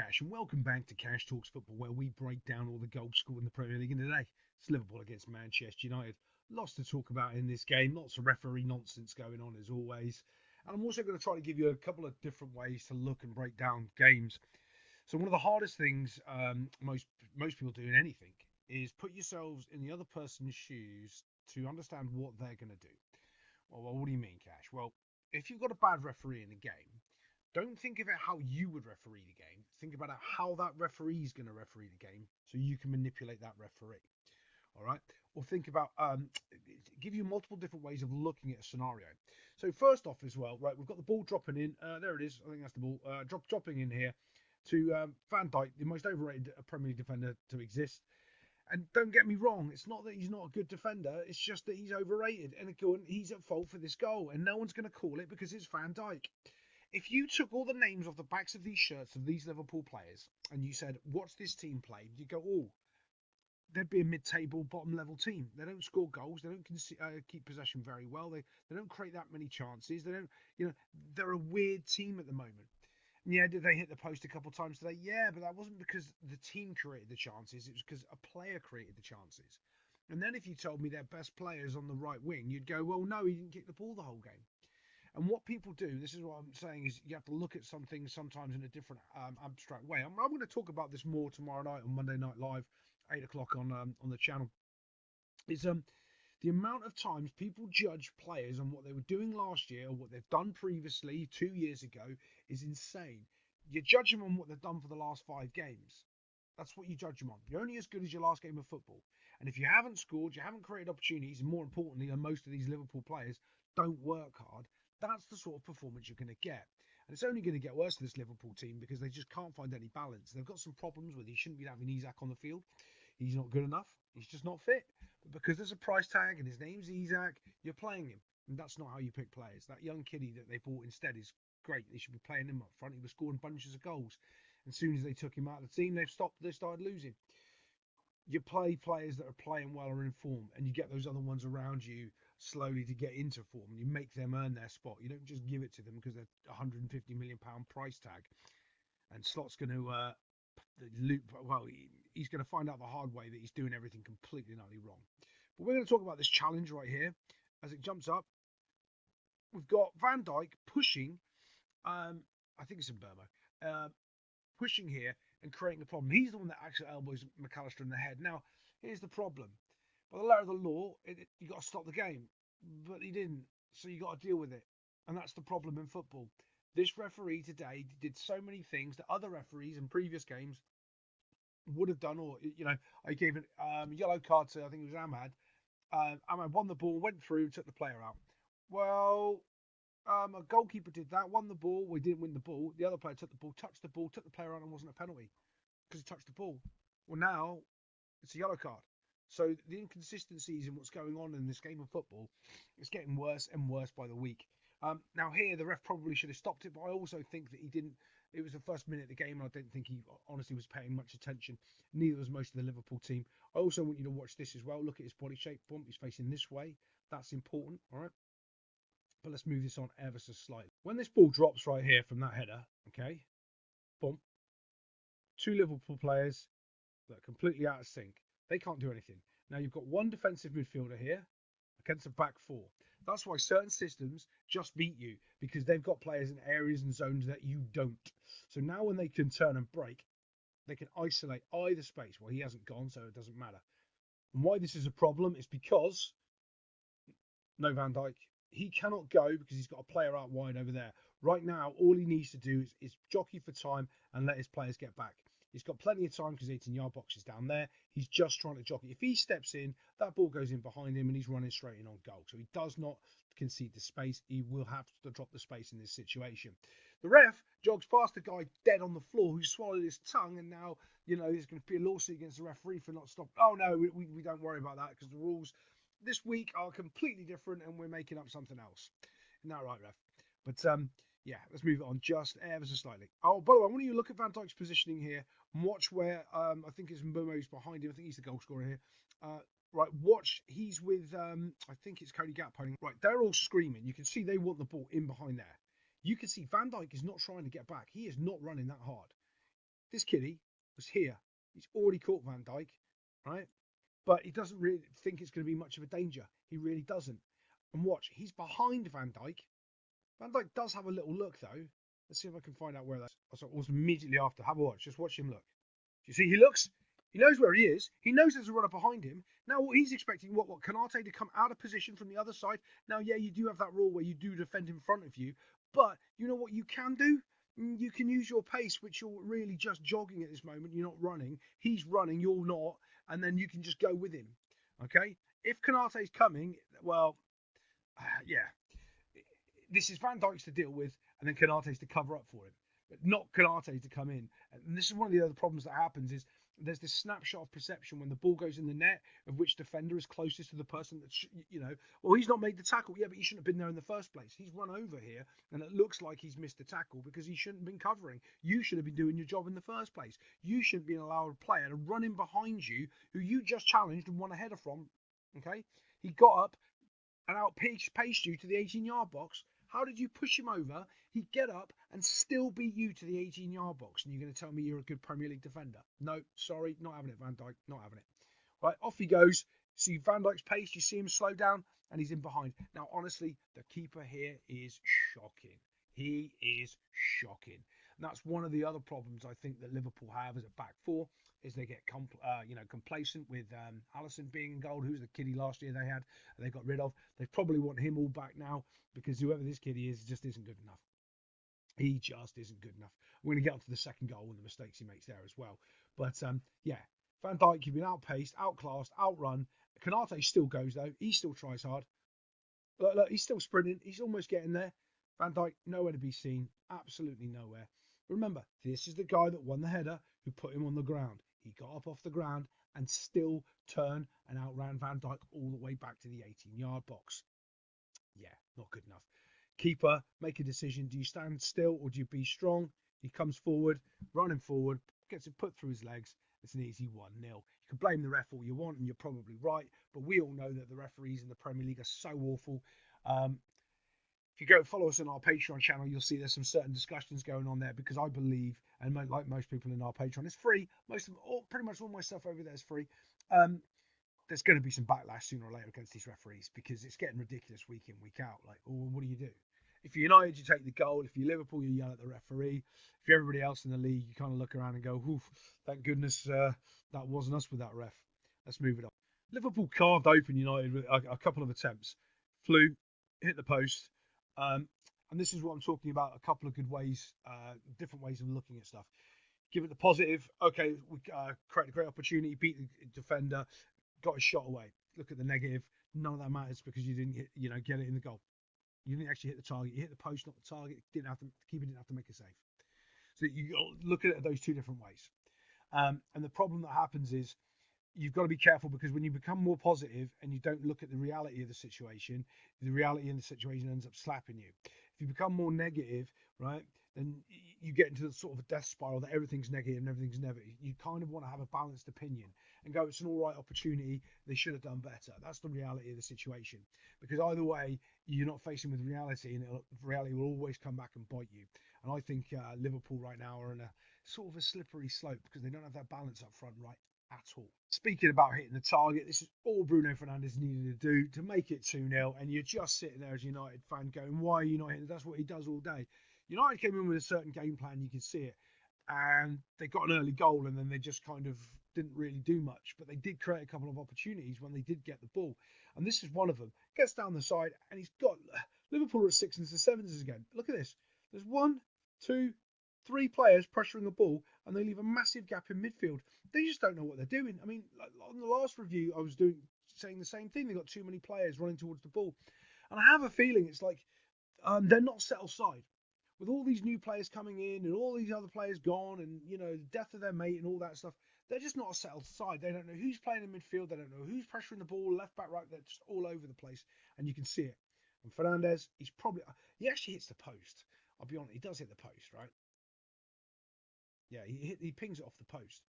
Cash, and welcome back to Cash Talks Football, where we break down all the goals scored in the Premier League. And today, it's Liverpool against Manchester United. Lots to talk about in this game, lots of referee nonsense going on as always. And I'm also going to try to give you a couple of different ways to look and break down games. So one of the hardest things most people do in anything is put yourselves in the other person's shoes to understand what they're going to do. Well, what do you mean, Cash? Well, if you've got a bad referee in the game, don't think of it how you would referee the game. Think about how that referee is going to referee the game so you can manipulate that referee. All right? Or think about, give you multiple different ways of looking at a scenario. So first off as well, right, we've got the ball dropping in. There it is. I think that's the ball. Dropping in here to Van Dijk, the most overrated Premier League defender to exist. And don't get me wrong, it's not that he's not a good defender. It's just that he's overrated. And he's at fault for this goal. And no one's going to call it because it's Van Dijk. If you took all the names off the backs of these shirts of these Liverpool players and you said, what's this team played? You go, oh, they'd be a mid-table, bottom-level team. They don't score goals. They don't keep possession very well. They don't create that many chances. They don't, they're a weird team at the moment. And yeah, did they hit the post a couple of times today? Yeah, but that wasn't because the team created the chances. It was because a player created the chances. And then if you told me their best player's on the right wing, you'd go, well, no, he didn't kick the ball the whole game. And what people do, this is what I'm saying, is you have to look at something sometimes in a different abstract way. I'm going to talk about this more tomorrow night on Monday Night Live, 8 o'clock on the channel. Is the amount of times people judge players on what they were doing last year or what they've done previously 2 years ago is insane. You judge them on what they've done for the last 5 games. That's what you judge them on. You're only as good as your last game of football. And if you haven't scored, you haven't created opportunities, and more importantly than most of these Liverpool players don't work hard, that's the sort of performance you're going to get. And it's only going to get worse for this Liverpool team because they just can't find any balance. They've got some problems with he shouldn't be having Isak on the field. He's not good enough. He's just not fit. But because there's a price tag and his name's Isak, you're playing him. And that's not how you pick players. That young kiddie that they bought instead is great. They should be playing him up front. He was scoring bunches of goals. And as soon as they took him out of the team, they started losing. You play players that are playing well or in form, and you get those other ones around you slowly to get into form. You make them earn their spot. You don't just give it to them because they're £150 million price tag. And Slot's going to he's going to find out the hard way that he's doing everything completely and utterly wrong. But we're going to talk about this challenge right here as it jumps up. We've got Van Dijk pushing, I think it's in Burma, pushing here and creating a problem. He's the one that actually elbows McAllister in the head. Now, here's the problem. By the letter of the law, you got to stop the game. But he didn't, so you got to deal with it. And that's the problem in football. This referee today did so many things that other referees in previous games would have done. Or, I gave a yellow card to, I think it was Ahmad. Ahmad won the ball, went through, took the player out. Well, a goalkeeper did that, won the ball. We didn't win the ball. The other player took the ball, touched the ball, took the player out, and wasn't a penalty because he touched the ball. Well, now it's a yellow card. So the inconsistencies in what's going on in this game of football is getting worse and worse by the week. Now here, the ref probably should have stopped it, but I also think that he didn't. It was the first minute of the game, and I don't think he honestly was paying much attention. Neither was most of the Liverpool team. I also want you to watch this as well. Look at his body shape. Bump, he's facing this way. That's important, all right? But let's move this on ever so slightly. When this ball drops right here from that header, okay, bump, 2 Liverpool players that are completely out of sync. They can't do anything. Now you've got one defensive midfielder here against a back 4. That's why certain systems just beat you, because they've got players in areas and zones that you don't. So now when they can turn and break, they can isolate either space. Well, he hasn't gone, so it doesn't matter. And why this is a problem is because no Van Dijk. He cannot go because he's got a player out wide over there. Right now, all he needs to do is jockey for time and let his players get back. He's got plenty of time because the 18-yard box is down there. He's just trying to jockey. If he steps in, that ball goes in behind him and he's running straight in on goal. So he does not concede the space. He will have to drop the space in this situation. The ref jogs past the guy dead on the floor who swallowed his tongue, and now, there's going to be a lawsuit against the referee for not stopping. Oh, no, we don't worry about that because the rules this week are completely different and we're making up something else. Isn't that right, ref? But, yeah, let's move it on just ever so slightly. Oh, by the way, I want you to look at Van Dijk's positioning here and watch where I think it's Mbumo's behind him. I think he's the goal scorer here. Right, watch. He's with, I think it's Cody Gakpo. Right, they're all screaming. You can see they want the ball in behind there. You can see Van Dijk is not trying to get back. He is not running that hard. This kiddie was here. He's already caught Van Dijk, right? But he doesn't really think it's going to be much of a danger. He really doesn't. And watch, he's behind Van Dijk. Van Dijk does have a little look though. Let's see if I can find out where that's. So it was immediately after. Have a watch. Just watch him look. Do you see? He looks. He knows where he is. He knows there's a runner behind him. Now what he's expecting, what Konate to come out of position from the other side. Now, yeah, you do have that rule where you do defend in front of you, but you know what you can do? You can use your pace, which you're really just jogging at this moment. You're not running. He's running. You're not, and then you can just go with him. Okay. If Konate's coming, well, yeah, this is Van Dijk's to deal with, and then Konate's to cover up for him, but not Konate to come in. And this is one of the other problems that happens is there's this snapshot of perception when the ball goes in the net of which defender is closest to the person that, well, he's not made the tackle. Yeah, but he shouldn't have been there in the first place. He's run over here, and it looks like he's missed the tackle because he shouldn't have been covering. You should have been doing your job in the first place. You shouldn't be allowed a player to run in behind you who you just challenged and won a header from. Okay? He got up and outpaced you to the 18-yard box. How did you push him over? He'd get up and still beat you to the 18-yard box. And you're going to tell me you're a good Premier League defender? No, sorry, not having it, Van Dijk, not having it. Right, off he goes. See Van Dijk's pace, you see him slow down, and he's in behind. Now, honestly, the keeper here is shocking. He is shocking. And that's one of the other problems I think that Liverpool have as a back four, is they get complacent with Alisson being in goal. Who's the kiddie last year they had? They got rid of. They probably want him all back now because whoever this kiddie is just isn't good enough. He just isn't good enough. We're going to get onto the second goal and the mistakes he makes there as well. But yeah, Van Dijk, you've been outpaced, outclassed, outrun. Konate still goes though. He still tries hard. Look, he's still sprinting. He's almost getting there. Van Dijk, nowhere to be seen. Absolutely nowhere. Remember, this is the guy that won the header who put him on the ground. He got up off the ground and still turned and outran Van Dijk all the way back to the 18-yard box. Yeah, not good enough. Keeper, make a decision. Do you stand still or do you be strong? He comes forward, running forward, gets it put through his legs. It's an easy 1-0. You can blame the ref all you want, and you're probably right, but we all know that the referees in the Premier League are so awful. If you go follow us on our Patreon channel, you'll see there's some certain discussions going on there because I believe, and like most people in our Patreon, it's free. Pretty much all my stuff over there is free. There's going to be some backlash sooner or later against these referees because it's getting ridiculous week in, week out. Like, well, what do you do? If you're United, you take the goal. If you're Liverpool, you yell at the referee. If you're everybody else in the league, you kind of look around and go, oof, thank goodness that wasn't us with that ref. Let's move it on. Liverpool carved open United with a couple of attempts. Flew, hit the post. And this is what I'm talking about, a couple of good ways, different ways of looking at stuff. Give it the positive. Okay, we create a great opportunity, beat the defender, got a shot away. Look at the negative. None of that matters because you didn't get it in the goal. You didn't actually hit the target. You hit the post, not the target. The keeper didn't have to make a save. So you look at it those two different ways. And the problem that happens is you've got to be careful because when you become more positive and you don't look at the reality of the situation ends up slapping you. If you become more negative, right, then you get into the sort of a death spiral that everything's negative and everything's never. You kind of want to have a balanced opinion and go, it's an all right opportunity. They should have done better. That's the reality of the situation. Because either way, you're not facing with reality, and reality will always come back and bite you. And I think Liverpool right now are in a sort of a slippery slope because they don't have that balance up front right at all. Speaking about hitting the target, this is all Bruno Fernandes needed to do to make it 2-0, and you're just sitting there as a United fan going, why are you not hitting? That's what he does all day. United came in with a certain game plan, you can see it, and they got an early goal, and then they just kind of didn't really do much, but they did create a couple of opportunities when they did get the ball, and this is one of them. Gets down the side, and he's got Liverpool are at 6s and 7s again. Look at this. There's 1, 2, 3 players pressuring the ball, and they leave a massive gap in midfield. They just don't know what they're doing. I mean, on the last review, I was saying the same thing. They got too many players running towards the ball, and I have a feeling it's like they're not settled side. With all these new players coming in and all these other players gone, and the death of their mate and all that stuff, they're just not a settled side. They don't know who's playing in midfield. They don't know who's pressuring the ball, left, back, right. They're just all over the place, and you can see it. And Fernandes, he actually hits the post. I'll be honest, he does hit the post, right? Yeah, he pings it off the post.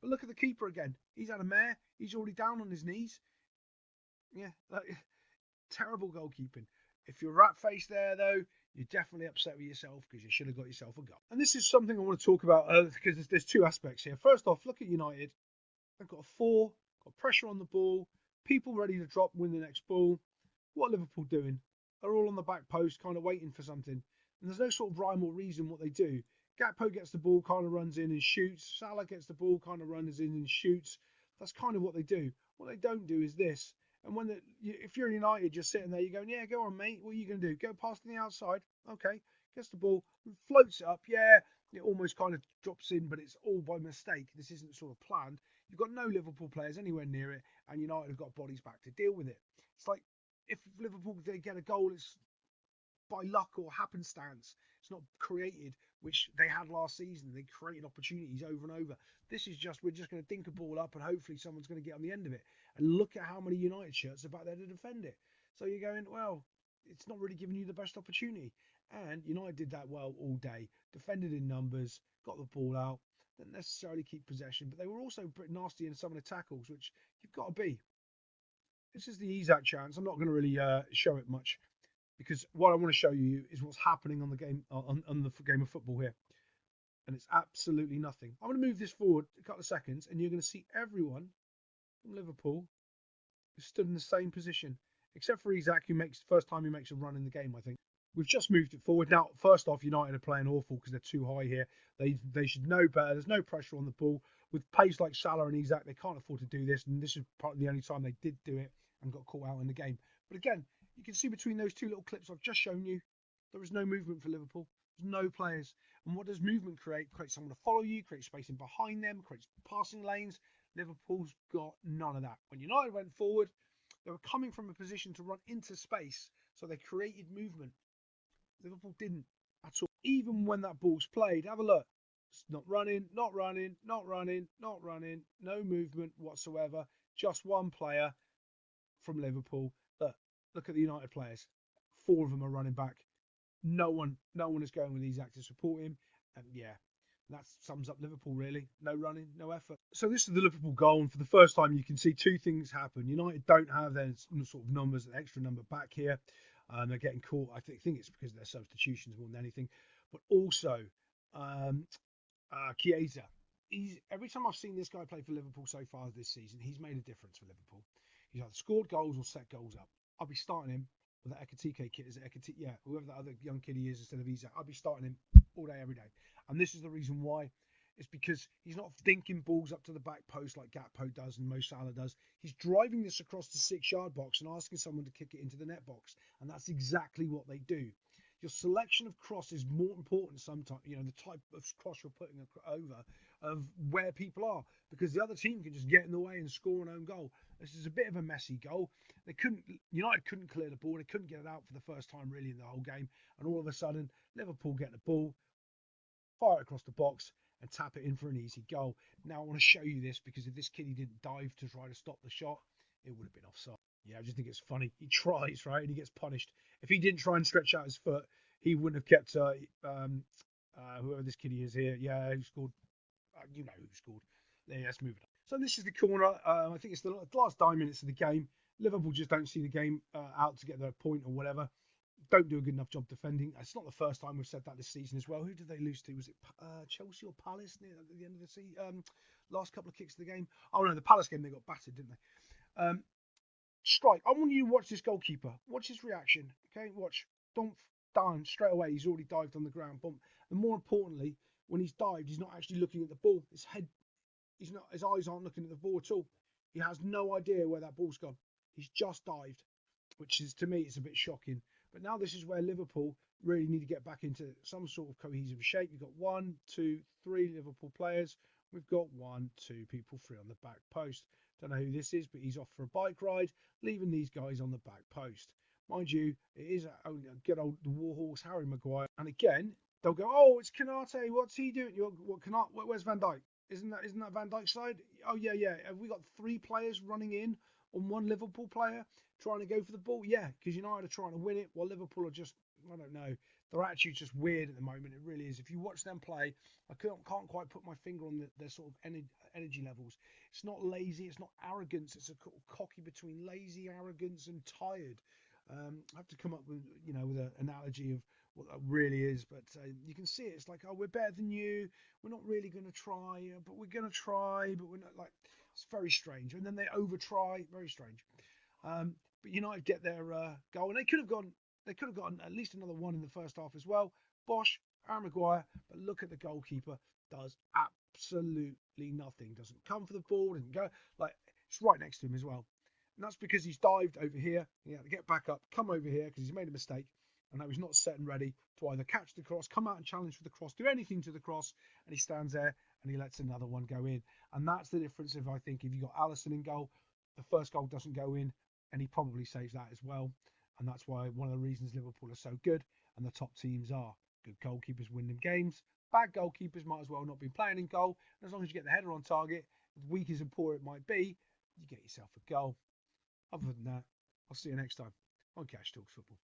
But look at the keeper again. He's had a mare. He's already down on his knees. Yeah, terrible goalkeeping. If you're rat-faced there, though, you're definitely upset with yourself because you should have got yourself a goal. And this is something I want to talk about because there's two aspects here. First off, look at United. They've got a 4, got pressure on the ball, people ready to drop, win the next ball. What are Liverpool doing? They're all on the back post, kind of waiting for something. And there's no sort of rhyme or reason what they do. Gakpo gets the ball, kind of runs in and shoots. Salah gets the ball, kind of runs in and shoots. That's kind of what they do. What they don't do is this. And if you're United, you're sitting there, you're going, yeah, go on, mate. What are you going to do? Go past on the outside. Okay. Gets the ball, floats it up. Yeah, it almost kind of drops in, but it's all by mistake. This isn't sort of planned. You've got no Liverpool players anywhere near it, and United have got bodies back to deal with it. It's like if Liverpool get a goal, it's by luck or happenstance. It's not created, which they had last season. They created opportunities over and over. This is just, we're just going to dink a ball up and hopefully someone's going to get on the end of it. And look at how many United shirts are back there to defend it. So you're going, well, it's not really giving you the best opportunity. And United did that well all day. Defended in numbers, got the ball out, didn't necessarily keep possession, but they were also pretty nasty in some of the tackles, which you've got to be. This is the Isak chance. I'm not going to really show it much, because what I want to show you is what's happening on the game on the game of football here, and it's absolutely nothing. I'm going to move this forward a couple of seconds, and you're going to see everyone from Liverpool who stood in the same position, except for Isak, who makes first time he makes a run in the game, I think. We've just moved it forward. Now, first off, United are playing awful because they're too high here. They should know better. There's no pressure on the ball. With pace like Salah and Isak, they can't afford to do this, and this is probably the only time they did do it and got caught out in the game. But again, you can see between those two little clips I've just shown you, there is no movement for Liverpool. There's no players. And what does movement create? Create someone to follow you, create space in behind them, creates passing lanes. Liverpool's got none of that. When United went forward, they were coming from a position to run into space, so they created movement. Liverpool didn't at all. Even when that ball's played, have a look. It's not running, not running, not running, not running. No movement whatsoever. Just one player from Liverpool. Look at the United players. 4 of them are running back. No one is going with Isak to support him. And yeah, that sums up Liverpool really. No running, no effort. So this is the Liverpool goal, and for the first time you can see 2 things happen. United don't have their sort of numbers, an extra number back here. They're getting caught. I think it's because of their substitutions more than anything. But also, Chiesa. Every time I've seen this guy play for Liverpool so far this season, he's made a difference for Liverpool. He's either scored goals or set goals up. I'll be starting him with that Ekitike kid. Is it Ekitike? Yeah, whoever that other young kid he is instead of Isak. I'll be starting him all day, every day. And this is the reason why. It's because he's not dinking balls up to the back post like Gakpo does and Mo Salah does. He's driving this across the 6-yard box and asking someone to kick it into the net box. And that's exactly what they do. Your selection of cross is more important sometimes, the type of cross you're putting over of where people are, because the other team can just get in the way and score an own goal. This is a bit of a messy goal. United couldn't clear the ball. They couldn't get it out for the first time really in the whole game. And all of a sudden, Liverpool get the ball, fire it across the box, and tap it in for an easy goal. Now I want to show you this, because if this kiddie didn't dive to try to stop the shot, it would have been offside. Yeah, I just think it's funny. He tries, right, and he gets punished. If he didn't try and stretch out his foot, he wouldn't have kept whoever this kiddie is here. Yeah, who scored? You know who scored. Yeah, let's move it on. So this is the corner. I think it's the last 9 minutes of the game. Liverpool just don't see the game out to get their point or whatever. Don't do a good enough job defending. It's not the first time we've said that this season as well. Who did they lose to? Was it Chelsea or Palace near at the end of the season? Last couple of kicks of the game. Oh no, the Palace game they got battered, didn't they? Strike. I want you to watch this goalkeeper. Watch his reaction. Okay, watch. Don't down straight away. He's already dived on the ground. Bump. And more importantly, when he's dived, he's not actually looking at the ball. His eyes aren't looking at the ball at all. He has no idea where that ball's gone. He's just dived, which is, to me, it's a bit shocking. But now this is where Liverpool really need to get back into some sort of cohesive shape. You've got 1, 2, 3 Liverpool players. We've got 1, 2 people free on the back post. Don't know who this is, but he's off for a bike ride, leaving these guys on the back post. Mind you, it is a good old warhorse, Harry Maguire. And again, they'll go, oh, it's Kanate. What's he doing? Where's Van Dijk? Isn't that Van Dijk's side? Oh, yeah. Have we got 3 players running in on 1 Liverpool player trying to go for the ball? Yeah, because United are trying to win it, while Liverpool are just, I don't know. Their attitude's just weird at the moment. It really is. If you watch them play, I can't quite put my finger on their sort of energy levels. It's not lazy. It's not arrogance. It's a cocky between lazy, arrogance, and tired. I have to come up with with an analogy of what that really is. But you can see it. It's like, oh, we're better than you. We're not really going to try, but we're going to try. But we're not like. It's very strange. And then they over try. Very strange. But United get their goal, and they could have gone. They could have gotten at least another one in the first half as well. Bosch, Aaron Maguire, but look at the goalkeeper. Does absolutely nothing. Doesn't come for the ball. Doesn't go like it's right next to him as well. And that's because he's dived over here. He had to get back up, come over here because he's made a mistake, and now he's not set and ready to either catch the cross, come out and challenge for the cross, do anything to the cross, and he stands there and he lets another one go in. And that's the difference. If I think if you got Alisson in goal, the first goal doesn't go in, and he probably saves that as well. And that's why one of the reasons Liverpool are so good and the top teams are. Good goalkeepers win them games. Bad goalkeepers might as well not be playing in goal. And as long as you get the header on target, as weak as and poor it might be, you get yourself a goal. Other than that, I'll see you next time on Cash Talks Football.